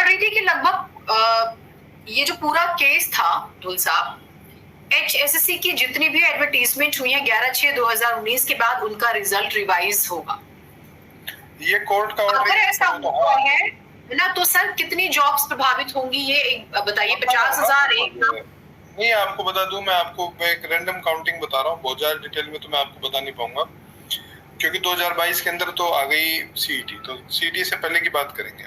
रही थी कि लगभग ये जो पूरा केस था धुल साहब, HSSC की जितनी भी एडवर्टीजमेंट हुई है 11/6/2019 के बाद उनका रिजल्ट रिवाइज होगा। ये कोर्ट का ऑर्डर अगर ऐसा हुआ है ना तो सर कितनी जॉब्स प्रभावित होंगी ये बताइए। 50,000 नहीं, आपको बता दूं, मैं आपको एक रैंडम काउंटिंग बता रहा हूँ, बहुत ज्यादा डिटेल में तो मैं आपको बता नहीं पाऊंगा क्योंकि 2022 के अंदर तो आ गई सीईटी, तो सीईटी से पहले की बात करेंगे।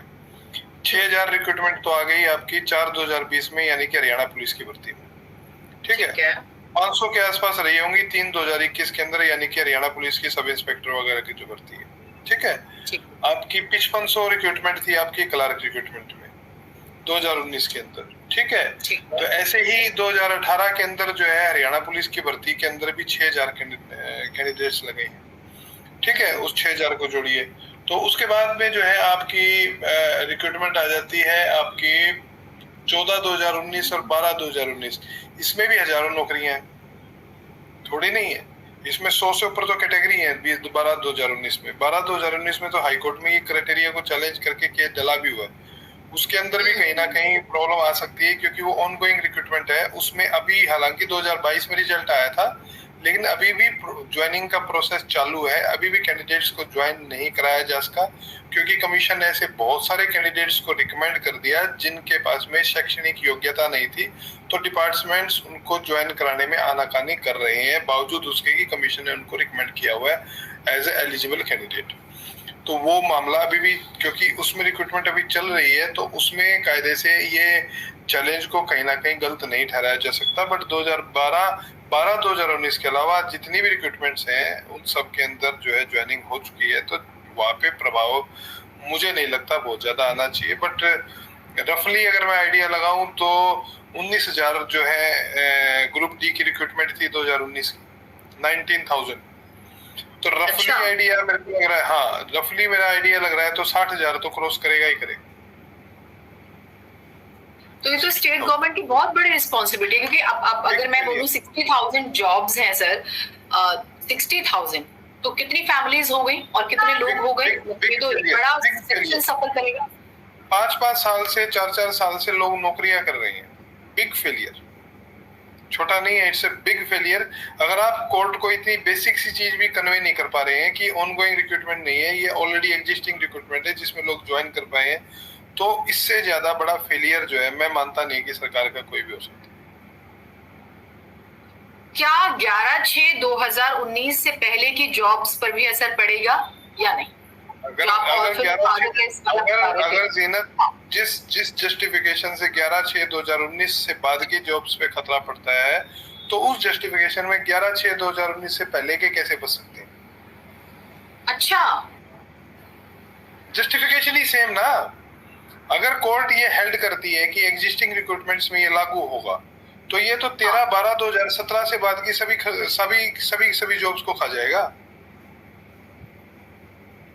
6000 रिक्रूटमेंट तो आ गई आपकी 4/2020 में, यानी कि हरियाणा पुलिस की भर्ती में। ठीक है। 500 के आसपास रही होंगी 3/2021 के अंदर, यानी कि हरियाणा पुलिस की सब इंस्पेक्टर वगैरह की जो भर्ती है। ठीक है। आपकी 5500 रिक्रूटमेंट थी आपकी क्लर्क रिक्रूटमेंट में 2019 के अंदर। ठीक है। तो ऐसे ही 2018 के अंदर जो है हरियाणा पुलिस की भर्ती के अंदर भी 6000 कैंडिडेट्स लगे हैं। ठीक है। उस 6000 को जोड़िए तो उसके बाद में जो है आपकी रिक्रूटमेंट आ जाती है आपकी 14/2019 और 12/2019। इसमें भी हजारों नौकरियां हैं, थोड़ी नहीं है। इसमें 100 से ऊपर तो कैटेगरी है 12/2019 में। 12/2019 में तो हाईकोर्ट में ये क्राइटेरिया को चैलेंज करके केस डला भी हुआ है। उसके अंदर भी कहीं ना कहीं प्रॉब्लम आ सकती है क्योंकि वो ऑनगोइंग रिक्रूटमेंट है। उसमें अभी हालांकि 2022 में रिजल्ट आया था, लेकिन अभी भी ज्वाइनिंग का प्रोसेस चालू है। अभी भी कैंडिडेट्स को ज्वाइन नहीं कराया जा सका क्योंकि कमीशन ने ऐसे बहुत सारे कैंडिडेट्स को रिकमेंड कर दिया जिनके पास में शैक्षणिक योग्यता नहीं थी, तो डिपार्टमेंट्स उनको ज्वाइन कराने में आनाकानी कर रहे हैं बावजूद उसके कि कमीशन ने उनको रिकमेंड किया हुआ है एज ए एलिजिबल कैंडिडेट। तो वो मामला अभी भी, क्योंकि उसमें रिक्रूटमेंट अभी चल रही है, तो उसमें कायदे से ये चैलेंज को कहीं ना कहीं गलत नहीं ठहराया जा सकता। बट 2019 के अलावा जितनी भी रिक्रूटमेंट्स हैं उन सब के अंदर जो है ज्वाइनिंग हो चुकी है, तो वहाँ पे प्रभाव मुझे नहीं लगता बहुत ज्यादा आना चाहिए। बट रफली अगर मैं आइडिया लगाऊं तो 19,000 जो है ग्रुप डी की रिक्रूटमेंट थी 2019 की, 19,000। तो रफली आइडिया मेरे को लग रहा है, हाँ रफली मेरा आइडिया लग रहा है तो 60,000 तो क्रॉस करेगा ही करेगा। तो ये तो स्टेट गवर्नमेंट की बहुत बड़ी रिस्पॉन्सिबिलिटी है क्योंकि अब अगर मैं बोलूं 60,000 जॉब्स हैं सर, 60,000 तो कितनी फैमिलीज हो गई और कितने लोग हो गए, ये तो बड़ा सेक्शन सफर करेगा। 5-5 साल से 4-4 साल से लोग नौकरियां कर रहे हैं। बिग फेलियर, छोटा नहीं है, इट्स ए बिग फेलियर। अगर आप कोर्ट को इतनी बेसिक सी चीज भी कन्वे नहीं कर पा रहे हैं कि ऑनगोइंग रिक्रूटमेंट नहीं है, ये ऑलरेडी एग्जिस्टिंग रिक्रूटमेंट है जिसमें लोग ज्वाइन कर पाए हैं, तो इससे ज्यादा बड़ा फेलियर जो है मैं मानता नहीं कि सरकार का कोई भी हो सकता। क्या 11/6/2019 से पहले की जॉब्स पर भी असर पड़ेगा या नहीं? अगर जीनत जिस जस्टिफिकेशन से 11/6/2019 से बाद की जॉब्स पे खतरा पड़ता है, तो उस जस्टिफिकेशन में 11/6/2019 से पहले के कैसे बच सकते हैं? अच्छा, जस्टिफिकेशन ही सेम ना। अगर कोर्ट ये हेल्ड करती है कि एग्जिस्टिंग रिक्रूटमेंट्स में ये लागू होगा, तो ये तो 13/12/2017 से बाद की सभी जॉब्स को खा जाएगा।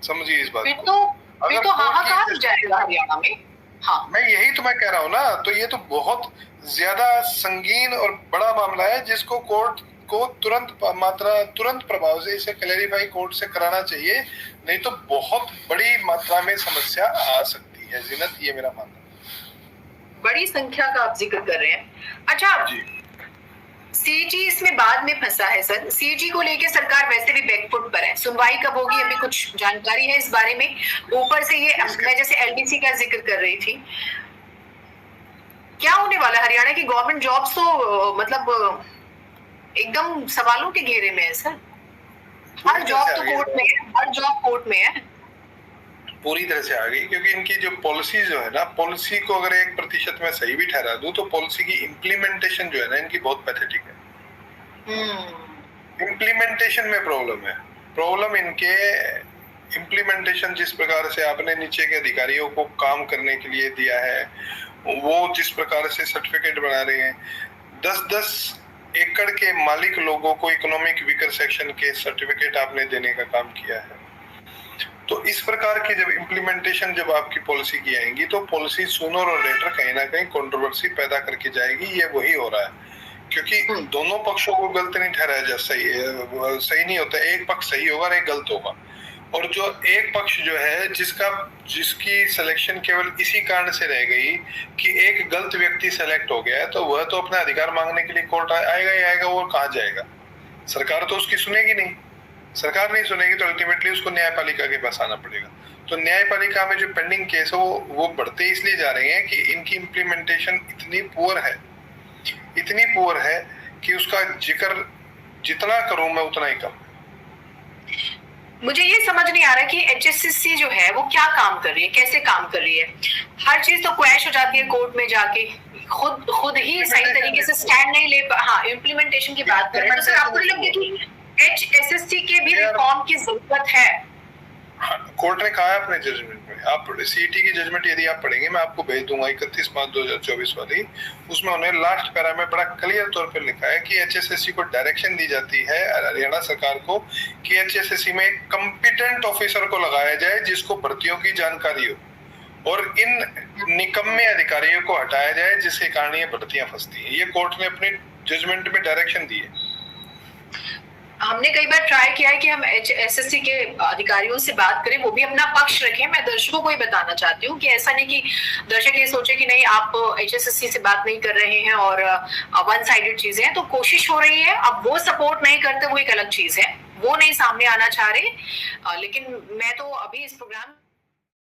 समझिए इस बात को। अगर तो हाहाकार हो जाएगा हरियाणा में। हाँ, मैं यही तो मैं कह रहा हूँ ना, तो ये तो बहुत ज्यादा संगीन और बड़ा मामला है जिसको कोर्ट को तुरंत प्रभाव से इसे क्लैरिफाई कोर्ट से कराना चाहिए, नहीं तो बहुत बड़ी मात्रा में समस्या आ सकती है। जीनत, ये मेरा मानना है। बड़ी संख्या का आप जिक्र कर रहे हैं। अच्छा जी, सीजी इसमें बाद में फंसा है सर। सीजी को लेके सरकार वैसे भी बैकफुट पर है, सुनवाई कब होगी अभी कुछ जानकारी है इस बारे में? ऊपर से ये मैं जैसे एलडीसी का जिक्र कर रही थी, क्या होने वाला? हरियाणा की गवर्नमेंट जॉब्स तो मतलब एकदम सवालों के घेरे में है सर। हर जॉब तो कोर्ट में है, हर जॉब कोर्ट में है। पूरी तरह से आ गई क्योंकि इनकी जो पॉलिसी जो है ना, पॉलिसी को अगर 1% में सही भी ठहरा दूं तो पॉलिसी की इम्प्लीमेंटेशन जो है ना इनकी बहुत पैथेटिक है। इम्प्लीमेंटेशन में प्रॉब्लम है। प्रॉब्लम इनके इम्प्लीमेंटेशन, जिस प्रकार से आपने नीचे के अधिकारियों को काम करने के लिए दिया है, वो जिस प्रकार से सर्टिफिकेट बना रहे हैं, 10-10 एकड़ के मालिक लोगों को इकोनॉमिक वीकर सेक्शन के सर्टिफिकेट आपने देने का काम किया है। तो इस प्रकार की जब इम्प्लीमेंटेशन जब आपकी पॉलिसी की आएंगी तो पॉलिसी सूनर और लेटर कहीं ना कहीं कंट्रोवर्सी पैदा करके जाएगी। ये वही हो रहा है क्योंकि दोनों पक्षों को गलत नहीं ठहराया जा सही नहीं होता। एक पक्ष सही होगा और एक गलत होगा। और जो एक पक्ष जो है जिसकी सिलेक्शन केवल इसी कारण से रह गई कि एक गलत व्यक्ति सेलेक्ट हो गया है, तो वह तो अपना अधिकार मांगने के लिए कोर्ट आएगा ही आएगा, वो कहाँ जाएगा? सरकार तो उसकी सुनेगी नहीं। सरकार नहीं सुनेगी तो अल्टीमेटली उसको न्यायपालिका के पास आना पड़ेगा। तो न्यायपालिका में जो पेंडिंग केस है वो बढ़ते इसलिए जा रहे हैं कि इनकी इम्प्लीमेंटेशन इतनी पुअर है कि उसका जिक्र जितना करूं मैं उतना ही कम। मुझे ये समझ नहीं आ रहा कि एचएसएससी जो है वो क्या काम कर रही है, कैसे काम कर रही है। हर चीज तो क्रैश हो जाती है कोर्ट में जाके, खुद ही सही तरीके से स्टैंड नहीं ले हाँ, इम्प्लीमेंटेशन की बात करें तो सर आपको नहीं लगता कि एचएसएससी के भी रिफॉर्म की जरूरत है? कोर्ट ने कहा है अपने जजमेंट में, आप सीईटी की जजमेंट यदि आप पढ़ेंगे, मैं आपको भेज दूंगा 31/5/2024 वाली, उसमें उन्होंने लास्ट पैरा में बड़ा क्लियर तौर पर लिखा है कि एचएसएससी को डायरेक्शन दी जाती है हरियाणा सरकार को कि एचएसएससी में एक कॉम्पिटेंट ऑफिसर को लगाया जाए जिसको भर्तियों की जानकारी हो और इन निकम्मे अधिकारियों को हटाया जाए जिसके कारण ये भर्तियां फंसती हैं। ये कोर्ट ने अपने जजमेंट में डायरेक्शन दी है। हमने कई बार ट्राई किया है कि हम एचएसएससी के अधिकारियों से बात करें, वो भी अपना पक्ष रखें। मैं दर्शकों को ही बताना चाहती हूँ कि ऐसा नहीं कि दर्शक ये सोचे कि नहीं आप एचएसएससी से बात नहीं कर रहे हैं और वन साइडेड चीजें हैं। तो कोशिश हो रही है, अब वो सपोर्ट नहीं करते वो एक अलग चीज है, वो नहीं सामने आना चाह रहे। लेकिन मैं तो अभी इस प्रोग्राम